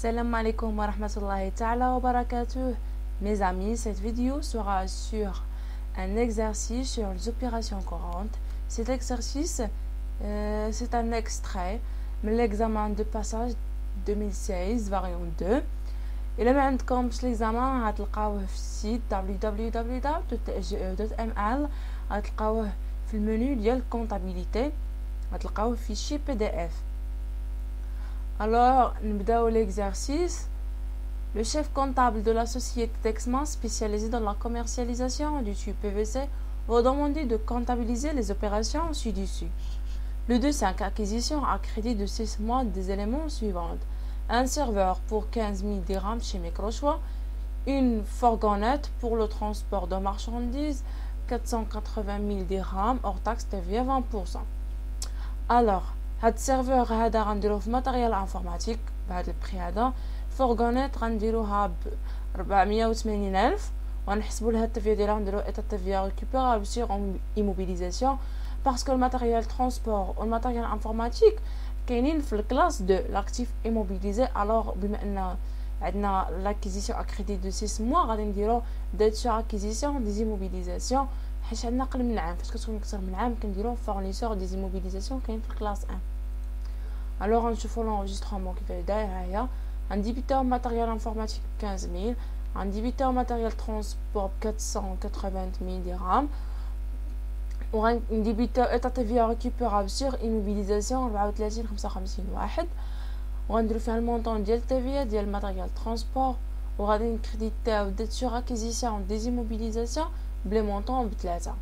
Salam alaikum wa rahmatullahi ta'ala wa barakatuh. Mes amis, cette vidéo sera sur un exercice sur les opérations courantes. Cet exercice, c'est un extrait de l'examen de passage 2016, variant 2. Et là, عندكم باش l'examen غتلقاوه في السيت www.tge.ml. غتلقاوه في المنيو ديال comptabilité. غتلقاوه في fichier PDF. Alors, nous avons l'exercice. Le chef comptable de la société Texma spécialisée dans la commercialisation du tube PVC va demander de comptabiliser les opérations ci-dessus. Le 2.5 acquisition à crédit de 6 mois des éléments suivants. Un serveur pour 15 000 dirhams chez Microchoix, une fourgonnette pour le transport de marchandises, 480 000 dirhams hors taxe TVA 20%. Alors, هاد السيرفور هذا غنديروه في ماتيريال انفورماتيك بهذا البري هذا. فورغونيت غنديروها ب 480 الف ونحسبوا لها التفيه ديالها نديرو ايتا تفيه ريكوبيرابل سيغ ايموبيليزاسيون باسكو الماتيريال ترونسبور والماتيريال انفورماتيك كاينين في الكلاس 2 لاكتيف ايموبيليزي. الوغ بما ان عندنا لاكيزيسيون ا كريدي دو 6 موا غادي نديرو ديت سور اكيزيسيون دي ايموبيليزاسيون حيت عندنا اقل من عام. فاش كتكون اكثر من عام كنديرو فورنيسور دي ايموبيليزاسيون كاين في الكلاس 1. Alors, on chauffe l'enregistrement qui fait derrière. Un débiteur matériel informatique 15 000. Un débiteur matériel transport 480 000 dirhams. Ou un débiteur état TVA récupérable sur immobilisation 34 55 واحد. وغنديرو فيها المونطون ديال التفيه ديال الماتيريال ترونسبور وغادي نكريديتاو ديت سور اكيزيسيون دي ايموبيليزاسيون بلي مونطون بثلاثه.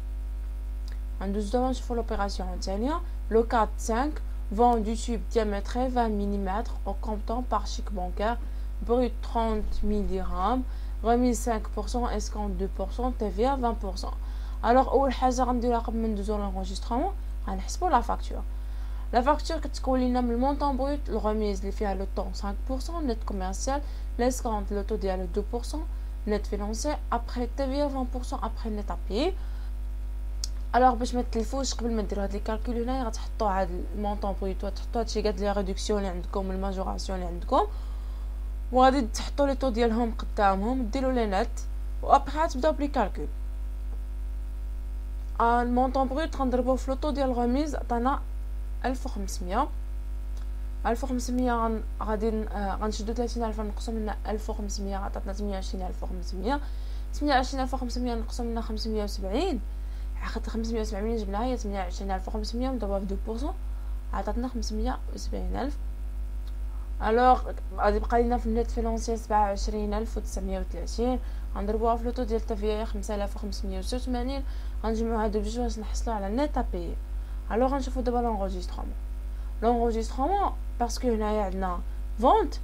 غندوز دابا نشوفو لوبيراسيون الثانيه. لو 4 5 vente du tube diamètre 20 mm au comptant par chèque bancaire, brut 30 000 dirhams, remise 5%, escompte 2%, TVA 20%. Alors, أول حاجة غنديروها قبل ما ندوزو l'enregistrement غنحسبو la facture. La facture كتكون لينا من المونطون بروت الغميز اللي فيها لو طون 5%, net commercial, l'escompte le taux ديالو 2%, net financier, après TVA 20%, après net à payer. الوغ باش ما تلفوش قبل ما ديروا هاد لي كالكول هنايا غتحطوا هاد المونطون برويتو تحطوا هادشي قاد لي ريدكسيون اللي عندكم الماجوراسيون اللي عندكم وغادي تحطوا لي طو ديالهم قدامهم ديروا لي نت وابخي تبداو بلي كالكول. المونطون برويت غنضربوه في لوطو ديال الغميز عطانا 1500 غادي غنشدو 30000 نقصو منها 1500 عطاتنا 28500 28500 نقصو منها 570 اخذت 570 جبناها هي 28500 ونضربوها في 2% عطاتنا 570000. الوغ غادي يبقى لينا في النت فينونسي 27930 غنضربوها في لوطو ديال التفيه 5586 غنجمعوا هادو بجوج باش نحصلوا على النت ابي. الوغ غنشوفوا دابا لونغوجيسترومون باسكو هنايا عندنا فونت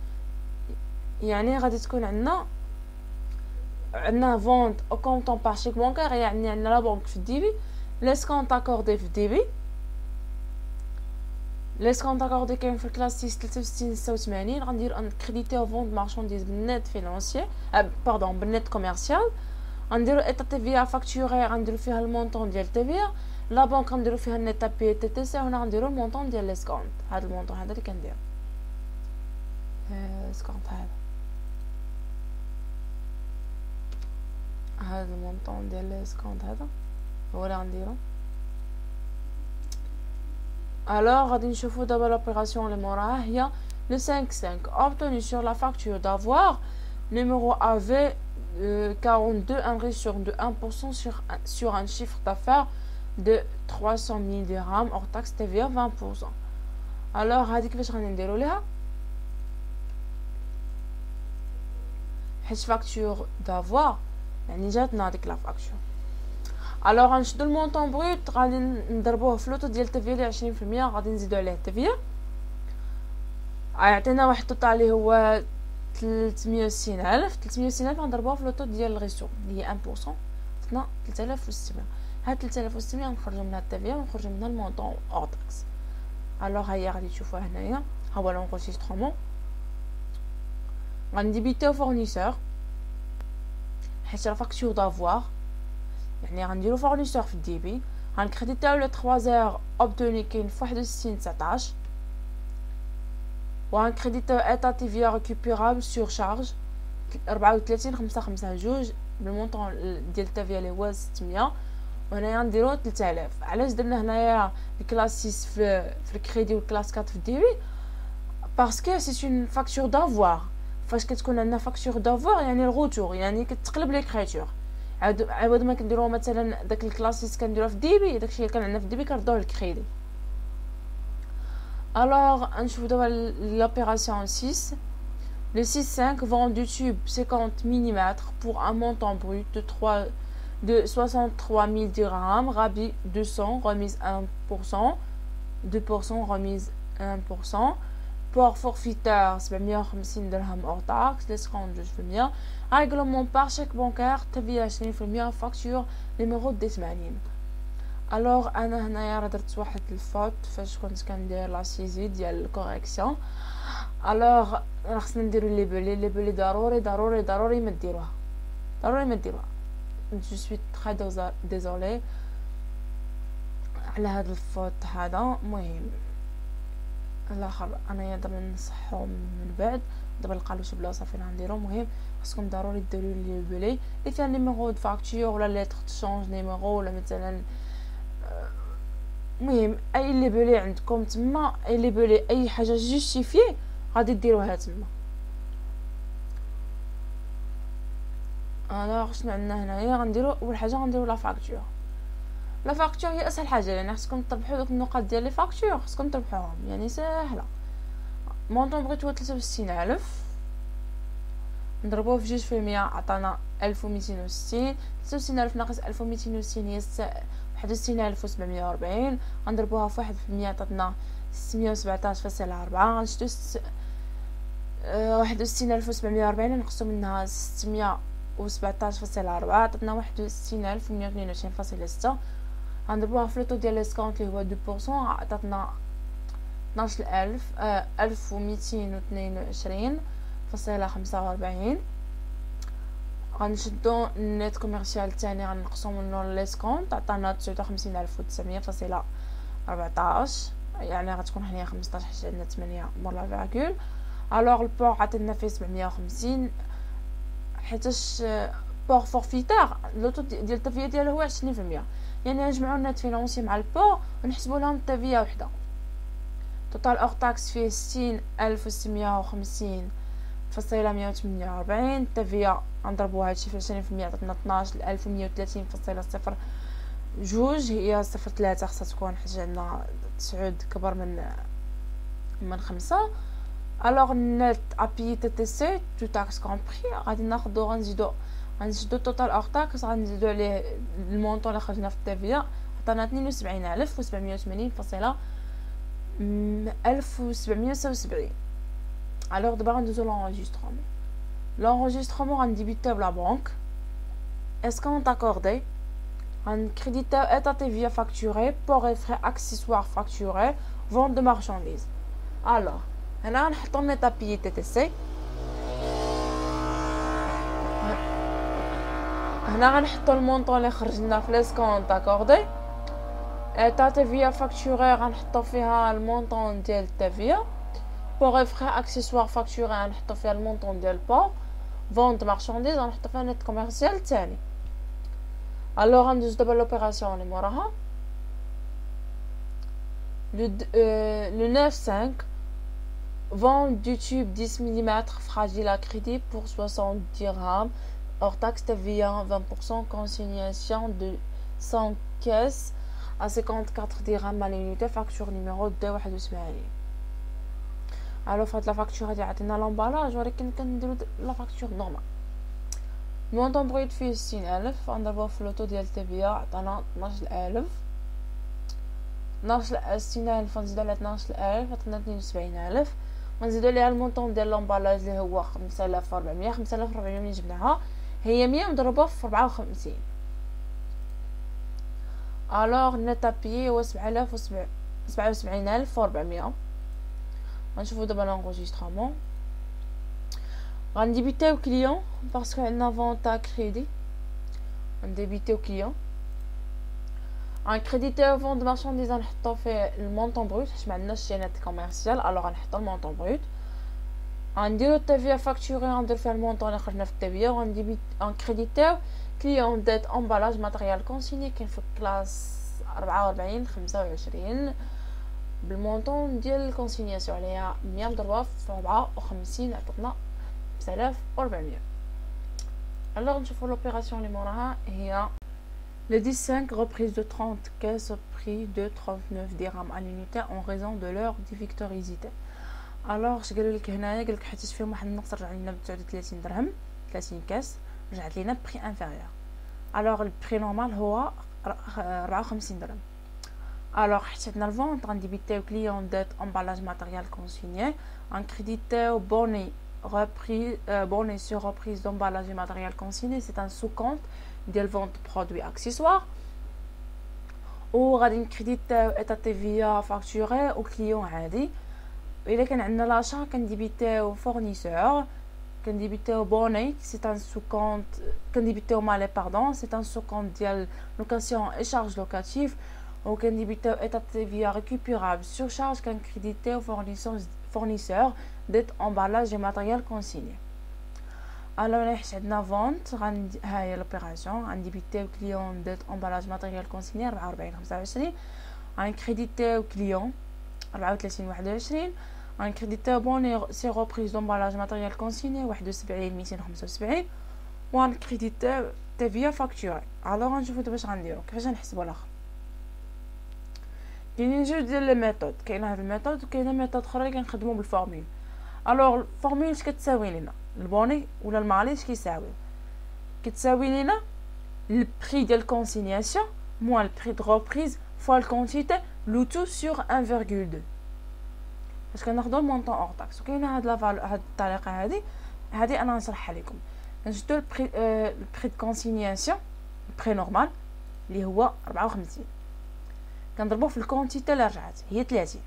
يعني غادي تكون عندنا vente au comptant par chèque bancaire يعني عندنا لا بنك في الديبي l'escompte accordé في الديبي. l'escompte accordé كاين في الكلاس 6 86 غندير ان كريديتي فونت مارشانديز بالنت فينانسيي باردون بالنت كوميرسيال. غنديرو ايتا تي في فاكتوري غنديرو فيها المونطون ديال تي في لا بنك غنديرو فيها النت بي تي تي سي هنا غنديرو المونطون ديال l'escompte. هذا المونطون هذا اللي كندير l'escompte هذا المونطون ديال الاسكونت هذا هو اللي غنديرو. الوغ غادي نشوفو دابا لوبيراسيون اللي موراها هي لو 5 obtenu sur la facture d'avoir numéro AV 42 increase sur de 1% sur un chiffre d'affaires de 300 000 dirhams hors taxe TVA 20%. الوغ هادي كيفاش غادي نديرو ليها حيت فاكتور d'avoir يعني جاتنا هذيك لا فاكتور. الوغ غنشدو المونطون بروت غادي نضربوه في لوطو ديال التفيه لي 20% غادي نزيدو عليه التفيه غيعطينا واحد الطوطال اللي هو 360000 غنضربوها في لوطو ديال الغيسو اللي هي 1% عطاتنا 3600. هاد 3600 نخرجو منها التفيه ونخرجو منها المونطون اور تاكس. الوغ هيا غادي تشوفوها هنايا ها هو لونغوجيسترومون. غنديبيتيو فورنيسور حيت لا فاكتور دافوار يعني غنديرو فورنيسور في الديبي غنكريديتاو لو 3 زير اوبتوني كاين في 61 19 وان كريديتور ايتا تيفيا ريكوبيرابل سور شارج 34,552 بالمونطون ديال تافيا اللي هو 600. وهنايا نديرو 3000. علاش درنا هنايا الكلاس 6 في الكريدي والكلاس 4 في الديبي؟ باسكو سي اون فاكتور دافوار. فاش كتكون عندنا فاكتور دافوار يعني الغوتور، يعني كتقلب ليكريتور. عوض ما كنديرو مثلا داك الكلاس 6 كنديروه في الديبي، داكشي اللي كان عندنا في الديبي كنردوه للكريدي. Alors, نشوفو دابا l'opération 6. Le 6.5 vend du tube 50 mm pour un montant brut de 63 000 dirhams, rabais 200, remise 1%, 2%, remise 1%. Port forfaitaire 750 dirhams hors taxe, l'escompte 12%. Règlement par chèque bancaire, تبيع 20%, facture numéro 80. الوغ انا هنايا راه درت واحد الفوت فاش كنت كندير لا سيزي ديال الكوريكسيون. الوغ راه خصنا نديرو لي بولي ضروري ما ديروها، جو سوي تري ديزولي على هذا الفوت هذا. المهم الاخر انايا دابا نصحو من بعد، دابا نلقى له شي بلاصه فين غنديرو. المهم خصكم ضروري ديروا لي بولي اللي فيها نيميرو دو فاكتور ولا ليتر تشونج نيميرو ولا مثلا المهم اي لي بولي عندكم تما، اي لي بولي اي حاجه جوستيفي غادي ديروها تما. انا شنو عندنا هنايا غنديرو اول حاجه غنديرو لا فاكتور. لا فاكتور هي اسهل حاجه، يعني خصكم تربحوا دوك النقاط ديال لي فاكتور، خصكم تربحوهم يعني ساهله. مونطون بغيت هو 63,000 نضربوه في 2% عطانا 1260. 63,000 ناقص 1260 هي 61,740. غنضربوها في 1% عطاتنا 617.4. غنشدو 61,740 نقصو منها 617.4 عطاتنا 61,122.6. غنضربوها في لوطو ديال ليسكونط اللي هو 2% عطاتنا 12,1222.45. غنشدو النت كوميرسيال الثاني غنقصو منو ليسكونط عطانا 59,900.14، يعني غتكون هنايا 15 حيت عندنا 8 مور لا فيرغول. الوغ البور عطينا فيه 750 حيتاش بور فورفيتار لوطو ديال التفيه ديالو هو 20%، يعني نجمعو النت فينونسي مع البور ونحسبو لهم التفيه وحده. توتال اور تاكس فيه 60,650.148. التفيه غنضربو هادشي في 20% عطاتنا 12,130.02، هي 0.3 خصها تكون حيت عندنا 9 كبر من 5. الوغ النت ابي تي تي سي تو تاكس كومبري غادي ناخدو غنزيدو توتال اور تاكس غنزيدو عليه المونطون اللي خرجنا في التفيه عطانا 72,780.1777. الوغ دابا غندوزو l'enregistrement غنديبيتو بلا بنك escompte accordé. Un créditeur est à TVA facturé, port et frais accessoires facturés, vente de marchandises. Alors, هنا غنحطو النت ابي تي تي سي. هنا غنحطو المونطون اللي خرجنا في ليسكونط اكوردي. ايتا TVA facturé غنحطو فيها المونطون ديال التفيه. بور اي فrais accessoires facturés غنحطو فيها المونطون ديال البور. vente de marchandises غنحطو فيها النت كوميرسيال الثاني. الوغ غندوز دابا لوبيراسيون اللي موراها. Le 9.5 vend du tube 10 mm fragile à crédit pour 60 dirhams hors taxe TVA 20%, consignation de 100 caisses à 54 dirhams à l'unité, facture numéro 281. الو فهاد لا فاكتور هادي عطينا لامبالاج ولكن كنديرو لا فاكتور نورمال. المونطون بغيت فيه 60,000 غنضربوه في لوطو ديال التبيه عطانا 12,000. 60,000 غنزيدو على 12,000 عطانا 72,000. غنزيدو عليها المونطون ديال لامبالاج اللي هو 5,400. 5,400 ملي جبناها هي 100 مضروبه في 54. الوغ النت ابيي هو 77,400. غنشوفو دابا لونغوجيسترمون. غنديبيتيو كليون باسكو عندنا فونتا كريدي. غنديبيتيو كليون ان كريديتور فون دو مارشانديز غنحطو فيه المونطون بروت حيت ما عندناش شي نت كوميرسيال. الوغ غنحطو المونطون بروت غنديرو التافيا فاكتوري غندير فيها المونطون اللي خرجنا في التافيا غنكريديتيو كليون ديت امبالاج ماتريال كونسيني كاين في كلاس 44 25 بالمونطون ديال الكونسينياسيون عليها 100 مضروبه في 54 عطاتنا 5400. alors نشوفوا l'opération اللي موراها هي le 15 reprise de 30 caisses au prix de 39 dirhams à l'unité en raison de leur diffictoricité. alors اش قالوا لك هنايا؟ قال لك حيت فيهم واحد النقص رجع لنا ب 39 درهم 30 كاس رجعت لينا بري انفيريور. alors البري نورمال هو 54 درهم. alors حيت عندنا الفونت غنديبيتيو كليون ديت امبالاج ماتيريال كونسيني غنكريديتيو بوني reprise bonnet sur reprise d'emballage et matériel consigné. C'est un sous-compte de vente produits accessoires ou غادي نكريديتيو ايتا تي في فاكتوري او كليون عادي. الا كان عندنا لاشا كنديبيتيو فورنيسور كنديبيتيو بوني سي ان سو كونت كنديبيتيو مالي باردون سي ان سو كونت ديال لوكاسيون اي شارج لوكاتيف وكنديبيتيو ايتا تي في ريكوبيرابل سور شارج كنكريديتيو فورنيسور ديت امبالاج اي ماتيريال كونسيني. الو حيت عندنا فونت ها هي لوبيراسيون غنديبيتيو كليون ديت امبالاج ماتيريال كونسيني 44 25 غنكريديتيو كليون 34 21 غنكريديتيو بوني سي روبريز دومبالاج ماتيريال كونسيني 71 275 وغنكريديتيو تي فاكتوري. الو غنشوفو دابا اش غنديرو كيفاش غنحسبو الاخر. كاينين جوج ديال لي ميثود كاينه هاد الميثود وكاينه ميثود اخرى اللي كنخدمو بالفورمول. الوغ الفورمول اش كتساوي لينا؟ البوني ولا المالي اش كيساوي؟ كتساوي لينا البري ديال الكونسينياسيون موان البري دو روبريز فوا الكونتيتي لو تو سور 1.2 باش كناخدو المونطون اور تاكس. وكاينه هاد هاد الطريقه هادي انا نشرحها لكم. كنشدو البري دو كونسينياسيون البري نورمال اللي هو 54 كنضربوه في الكونتيتي اللي رجعت هي 30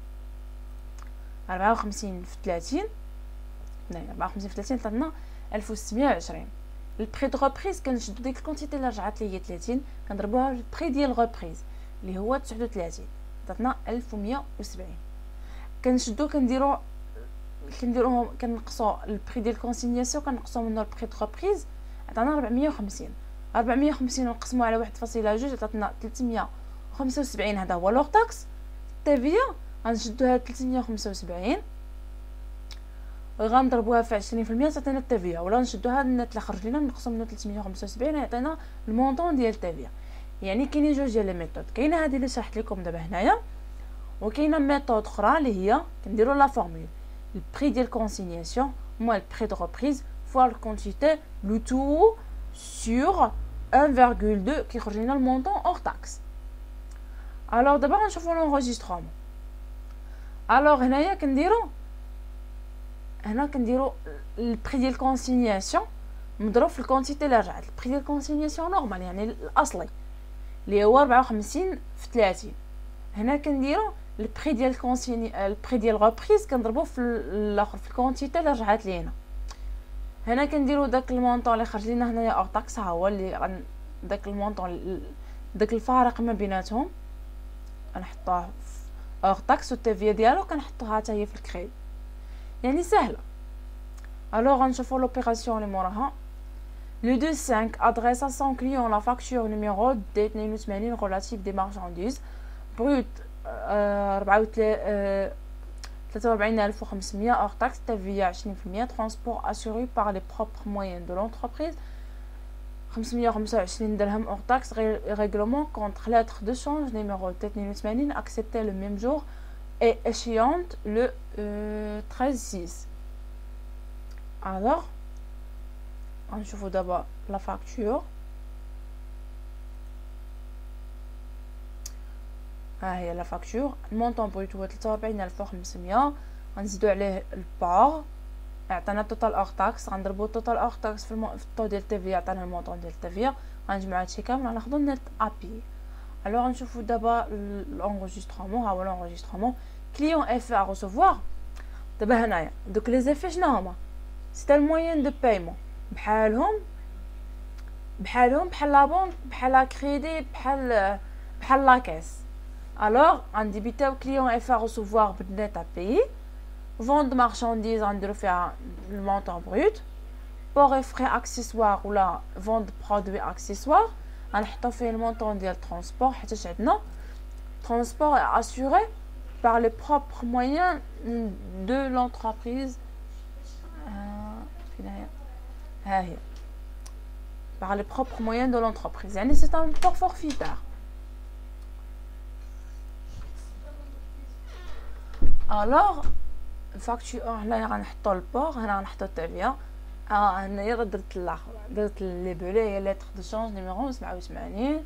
54 في 30 54 في 30 عطاتنا 1620. البري دو روبريز كنشدو ديك الكونتيتي اللي رجعت لي هي 30 كنضربوها في البري ديال روبريز اللي هو 39 عطاتنا 1170. كنشدو كنديرو كنقصو البري ديال الكونسينياسيون كنقصو منو البري دو روبريز عطانا 450 نقسمو على 1.2 عطاتنا 375. هذا هو لوغ تاكس. التافيا غنشدوها 375 غنضربوها في 20% تعطينا التافيا ولا نشدوها النت اللي خرج لينا نقسم منو 375 يعطينا المونطون ديال التافيا. يعني كاينين جوج ديال لي ميثود. كاينه هذه اللي شرحت لكم دابا هنايا وكاينه ميثود اخرى اللي هي كنديروا لا فورمول البري ديال كونسينياسيون موا البري دو روبريز فوا الكونتيتي لو تو سور 1.2 كيخرج لنا المونطون اور تاكس. الوغ دابا غنشوفوا لونغيسترومون. الوغ هنايا كنديروا البري ديال الكونسينياسيون مضروب في الكونتيتي اللي رجعت. البري ديال الكونسينياسيون نورمال يعني الاصلي اللي هو 54 في 30. هنا كنديروا البري ديال البري ديال روبريز كنضربوه في الاخر في الكونتيتي اللي رجعت لينا. هنا كنديروا داك المونطون اللي خرج لينا هنايا اور تاكس ها هو اللي داك المونطون داك الفارق ما بيناتهم غنحطوه في اور تاكس والتافيا ديالو كنحطوها حتى هي في الكريد. يعني سهله. الوغ غنشوفوا لوبيراسيون اللي موراها. Le 2/5 adresse à son client la facture numéro D82 relative des marchandises brut 43500 hors taxe TVA 20% transport assuré par les propres moyens de l'entreprise 525 dirhams hors taxe règlement contre lettre de change numéro 82 accepté le même jour et échéante le 13/6. alors غنشوفو دابا لا فاكتور. ها هي لا فاكتور. المونطون بروت هو 43500 غنزيدو عليه البار عطانا توتال اور تاكس غنضربو توتال اور تاكس في الطو ديال التيفيا عطانا المونطون ديال التيفيا غنجمعو هادشي كامل غناخدو نت ابي. الوغ غنشوفو دابا لونغيسترومون. ها هو لونغيسترومون كليون اف ا ريسيفوار. دابا هنايا دوك لي زيفي شنو هما؟ سي الموين دو بايمون بحال لابون بحال لا كريدي بحال لا كاس. الوغ غنديبيتاو كليون اف ا ريسيفوار بالنت ا بي vente de marchandises غنديرو فيها المونطون بروت بور اي فري اكسسوار ولا vente de produits accessoires غنحطو فيه المونطون ديال ترونسبور حيت عندنا transport est assuré par les propres moyens de l'entreprise par les propres moyens de l'entreprise يعني c'est un port forfaitaire. alors facture هنا غنحطو البور هنا غنحطو التعبئه هنايا درت ليبلي هي لتر دو شونج نيميرو 87.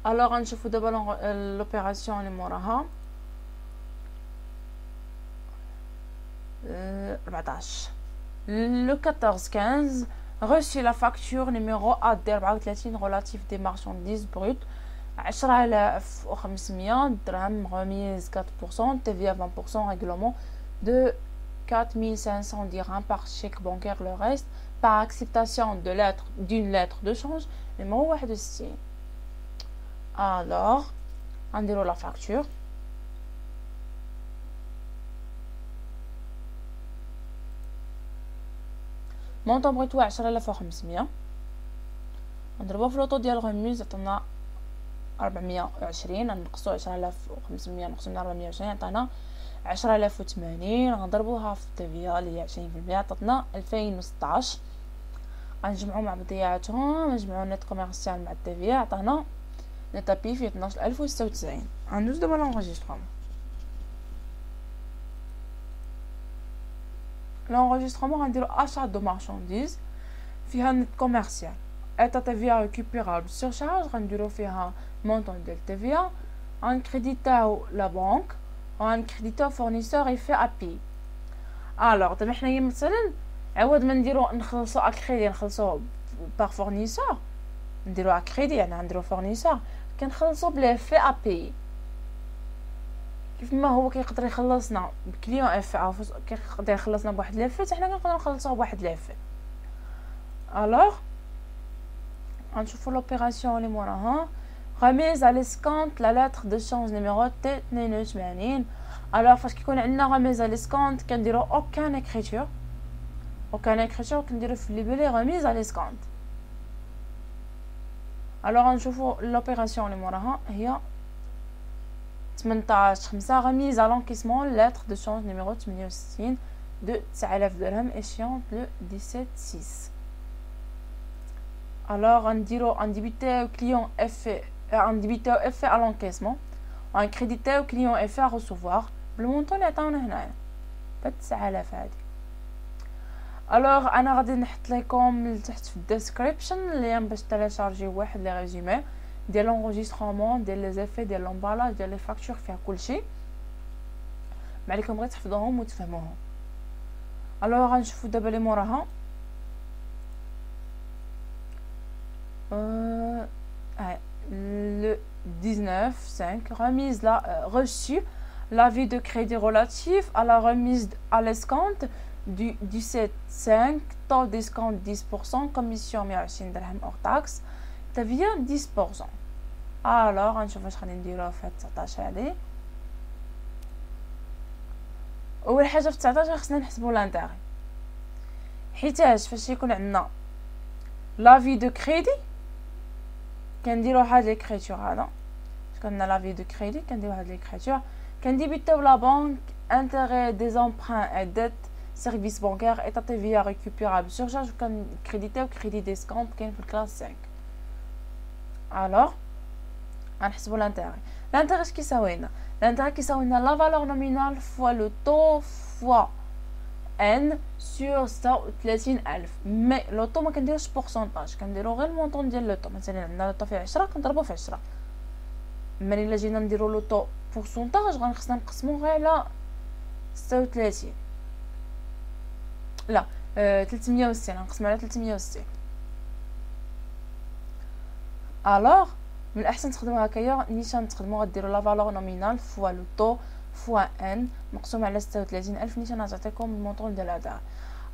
alors غنشوفو دابا l'opération اللي موراها 14 le 14-15 reçu la facture numéro AD 34 relative des marchandises brutes 10,500 درهم remise 4% TVA 20% règlement de 4500 dirhams par chèque bancaire le reste par acceptation d'une lettre de change numéro 61. alors نديرو la facture montant brut 10,500 نضربو في لوطو ديال غميز عطانا 420 نقصو 10,500 نقصو من 420 عطانا 10,080 غنضربوها في التبيه اللي هي 20% عطاتنا 2016. غنجمعو مع بعضياتهم نجمعو نت كوميرسيال مع التبيه عطانا نتا بي في 12096. غندوز دابا لونغيسترومون غنديرو achat de marchandises فيها نت كوميرسيال état TVA récupérable surcharge غنديرو فيها montant ديال TVA غنكريديتاو لا بنك وغنكريديتاو فورنيسور يفي ابي. alors دابا حنايا مثلا عوض ما نديرو نخلصو اكريدي نخلصو باغ فورنيسور نديرو اكريدي يعني نديرو فورنيسور كنخلصو بلا في ابي كيف ما هو كيقدر يخلصنا بكليون اف كيقدر يخلصنا بواحد لافيت حنا كنقدروا نخلصوه بواحد لافيت. alors غنشوفوا لوبيراسيون اللي موراها remise à l'escompte la lettre de change numéro T82. alors فاش كيكون عندنا remise à l'escompte كنديرو aucun écriture كنديرو في الليبلي remise à l'escompte. alors غنشوفوا لوبيراسيون اللي موراها هي 18/5 remise à l'encaissement lettre de change numéro 68 de 9000 درهم échéante le 17/6. alors un débité client effet à l'encaissement un crédité au client effet à recevoir بالمونطون اللي عطاونا هنايا ب 9000 هادي. alors انا غادي نحط لكم لتحت في الديسكريبشن اللي باش تيليشارجي واحد لي ريزومي ديال لونغيسترومون ديال لي زيفي ديال لومبالاج ديال لي فاكتور فيها كلشي ما عليكم غير تحفظوهم وتفهموهم. alors غنشوفوا دابا لي موراها le 19/5 remise reçu l'avis de crédit relatif à la remise à l'escompte du 17/5 taux d'escompte 10% commission 120 درهم hors taxe TVA 10%. alors غنشوف واش غادي نديروها في 19 هادي. اول حاجه في 19 خصنا نحسبوا لانتيغي حيتاش فاش يكون عندنا لافي دو كريدي كنديرو هاد ليكريتور هذا كنا لافي دو كريدي كنديرو هاد ليكريتور كنديبيتو لا بنك انتيغي دي امبران اي ديت سيرفيس بانكير ايتا TVA récupérable surcharge كنديديتو كريدي ديسكونت كاين في الكلاس 5. alors غنحسبوا لانتيغي اش كيساوي لنا l'intérêt كيساوي لنا لا فالور نومينال فوا لو طو فوا ان سور 36000 مي لو طو ما كنديروش بورسونطاج كنديرو غير المونطون ديال لو طو. مثلا عندنا لو طو فيه 10 كنضربو في 10 اما الا جينا نديرو لو طو بورسونطاج غنخصنا نقسمو غير على 36 لا 360 غنقسمو على 360. alors من الاحسن تخدموا هكايا نيشان تخدموا غديروا لا فالور نومينال فوا لو طو فوا ان مقسوم على 36000 نيشان غتعطيكم المونطون ديال هذا.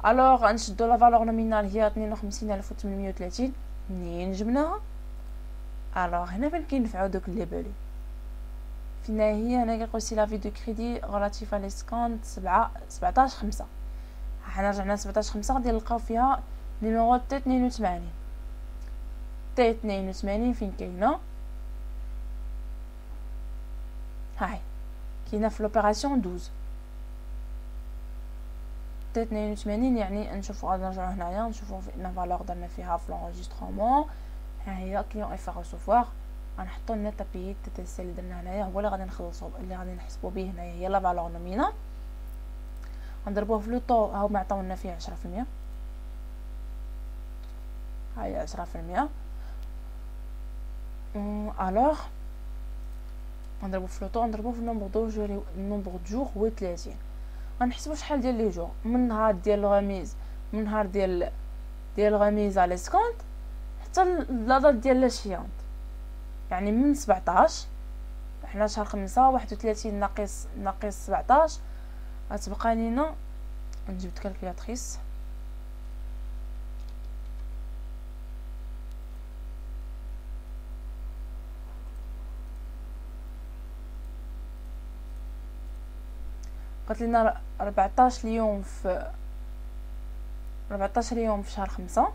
alors غنشدوا لا فالور نومينال هي 52830 منين جبناها. alors هنا فين كينفعوا دوك لي بالي قلنا هي هنا قالك سي لافي دو كريدي غولاتيف على ليسكونت 17/5. حنا رجعنا 17/5 غادي نلقاو فيها نيميرو تي 82. تي 82 فين كاينه؟ هاي كاينه في لوبيراسيون 12. تي 82 يعني نشوفوا غادي نرجعوا هنايا نشوفوا ان فالور درنا فيها في لونجسترومون. ها هي كليون اف ريسيفوار غنحطوا لنا تابيي تي سي اللي درنا هنايا هو اللي غادي نخلصوا اللي غادي نحسبوا به هنايا هي لا فالور نومينال. غنضربوه في لو طو ها هما عطاونا فيه 10%. هاي 10%. الوغ غنضربو في لو طو نضربو في النومبر دو جور هو 30. غنحسبوا شحال ديال لي جور من نهار ديال الغميز من نهار ديال الغميز على سكونت حتى لا دات ديال لاشيانت. يعني من 17 حنا شهر 5 31 ناقص 17 غتبقى لينا. نجيب الكالكولاتريس. قلت لنا 14 يوم في 14 يوم في شهر 5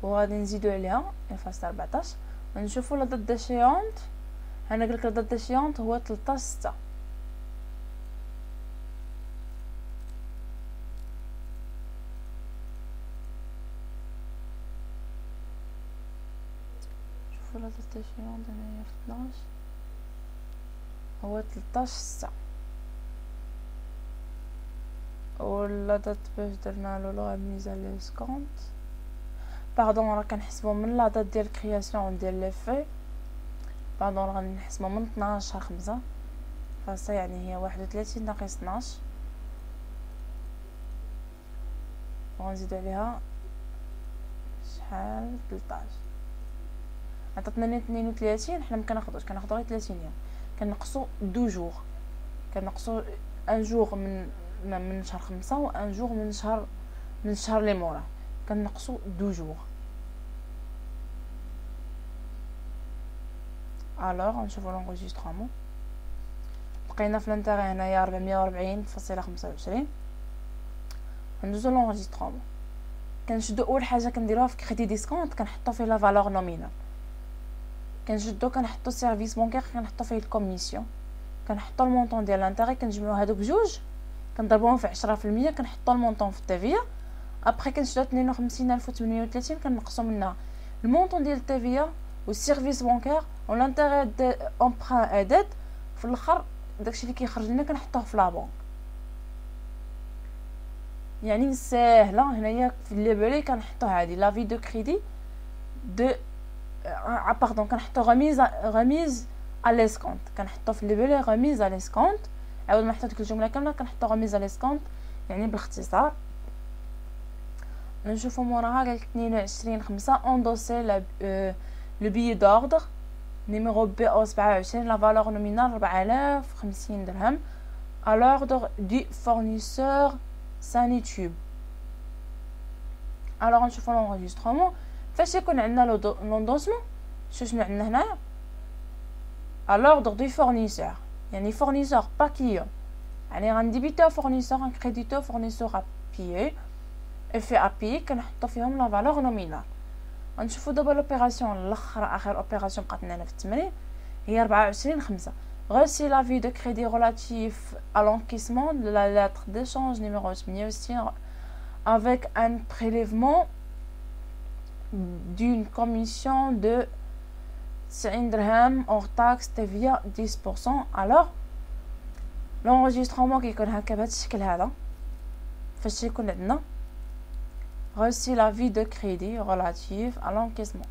وغادي نزيدو عليها فاس 14 ونشوفوا لا دات داشيونت. انا قلت لا دات داشيونت هو 13/6. شوفوا لا دات داشيونت هنايا في 12 هو 13/6. ولا دات باش درنا له لو ميزه لي سكونت باردون راه كنحسبوا من لا دات ديال كرياسيون ديال لي في باردون راه غنحسبوا من 12 شهر 5 فصا يعني هي 31 ناقص 12 وغنزيدو عليها شحال 13 عطاتنا 32. حنا مكناخدوش كناخدو غير 30 يوم كنقصوا 2 جور كنقصوا 1 جور من شهر 5 و 1 جور من الشهر اللي موراه كنقصوا 2 جور. الوغ نشوفوا لونغيسترومون. بقينا في الانتيغي هنايا 440.25. ندوزو لونغيسترومون. كنشدو اول حاجه كنديروها في كريدي ديسكونت كنحطو فيه لا فالور نومينال. كنشدو كنحطو سيرفيس بونكير كنحطو فيه الكوميسيون كنحطو المونطون ديال الانتيغي كنجمعو هادوك بجوج كنضربوهم في 10% كنحطو المونطون في التيفيا. ابري كنشدو 52038 كنقصو منها المونطون ديال التيفيا والسيرفيس بونكير والانتيغي دي امبران اديت في الاخر داكشي اللي كيخرج لنا كنحطوه في لا بنك. يعني ساهله هنايا في الليبري كنحطو هادي لا في دو كريدي دو باردون كنحطو غميز على ليسكونت كنحطو في الليبري غميز على ليسكونت. عاود ما نحطو ديك الجمله كامله كنحطو غميز على ليسكونت يعني بالاختصار. نشوفو موراها قالك 22/5 اندوسي لو بيي دوردر numéro BO27 la valeur nominale 4050 dirhams à l'ordre du fournisseur Sanitube. alors نشوفوا l'enregistrement فاش يكون عندنا l'endossement شنو عندنا هنايا à l'ordre du fournisseur يعني fournisseur pas client يعني غنديبيتو fournisseur غنكريديتو fournisseur à payer effet à payer كنحطو فيهم la valeur nominale. غنشوفوا دابا لوبيراسيون الاخر اخر اوبيراسيون بقات لنا في التمرين هي 24/5 reçu l'avis de crédit relatif à l'encaissement de la lettre d'échange numéro 68 avec un prélèvement d'une commission de 90 dirhams hors taxe TVA 10%. alors l'enregistrement كيكون هكا بهذا الشكل هذا فاش يكون عندنا reçu l'avis de crédit relatif à l'encaissement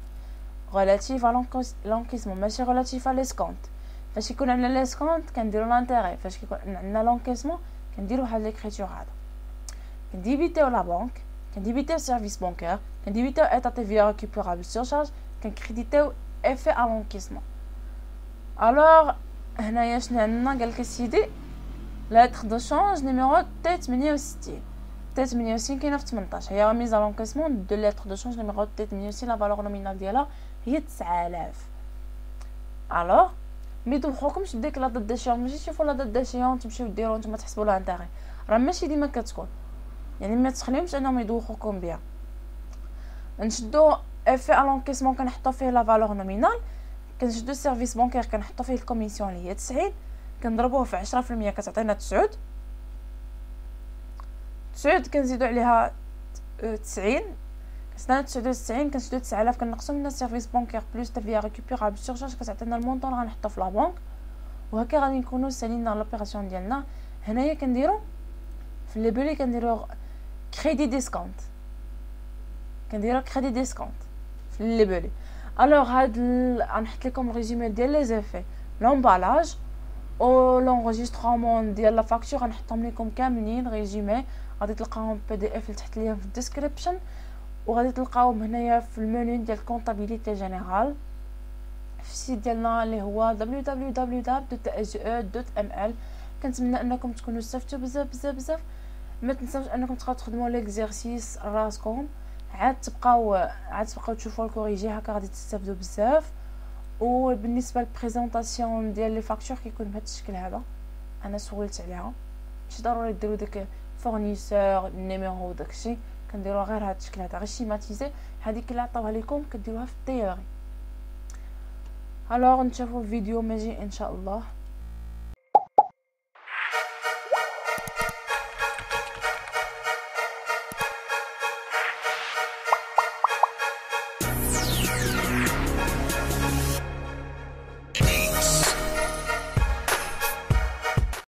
ماشي relatif à l'escompte. فاش يكون عندنا ليسكونت كنديرو لانتيغي فاش كيكون عندنا لونكيسمون كنديرو هاد ليكريتور هذا كنديبيتيو لا بنك كنديبيتيو سيرفيس بانكير كنديبيتيو ايتا تي في ريكوبيرابل سورشارج كنكريديتيو افي ا لونكيسمون. الوغ هنايا شنو عندنا قالك سيدي لاتر دو شونج نيميرو تي 68 كاينه في 18 هي ميزا لونكيسمون دو لاتر دو شونج نيميرو تي 68 لا فالور نومينال ديالها هي 9000. الوغ ميدوخوكمش بديك لا دات داشيون، ماشي تشوفوا لا دات داشيون تمشيو ديروا نتوما تحسبوا لها انتاغي، راه ماشي ديما كتكون، يعني ما تخليهمش انهم يدوخوكم بها. نشدو افي الونكيسمون كنحطو فيه لا فالور نومينال، كنشدو السيرفيس بانكير كنحطو فيه الكوميسيون اللي هي 90، كنضربوه في 10% كتعطينا 9 كنزيدو عليها 90 كتعطينا 99، كنشدو 9000 كنقصو منها السيرفيس بانكير بلوس تافيا ريكوبيرابل سورشارج كتعطينا المونطون اللي غنحطو في لا بنك، وهكا غادي نكونو سالينا لوبيراسيون ديالنا. هنايا كنديرو في لي بولي كنديرو كريدي ديسكونت، كنديرو كريدي ديسكونت في لي بولي. الوغ هاد غنحط لكم ريزومي ديال لي زيفي، لومبالاج او لونغيسترومون ديال لا فاكتور غنحطهم لكم كاملين ريزومي، غادي تلقاوهم بي دي اف تحت ليا في الديسكريبشن، وغادي تلقاوهم هنايا في المنيو ديال كونطابيليتي جينيرال في السيت ديالنا اللي هو www.tse.ml. كنتمنى انكم تكونوا استفدتوا بزاف بزاف بزاف. ما تنساوش انكم تبقاو تخدموا ليكزيرسيس راسكم، عاد تبقاو تشوفوا الكوريجي، هكا غادي تستافدوا بزاف. وبالنسبه للبريزونطاسيون ديال لي فاكتور كيكون بهذا الشكل هذا، انا سولت عليها، ماشي ضروري ديروا داك فورنيسور النيميرو وداكشي، كنديروها غير هذا الشكل هذا، غير شيماتيزي. هذيك اللي عطاوها لكم كديروها في الطياري. الوغ نشوفوا فيديو ماجي ان شاء الله.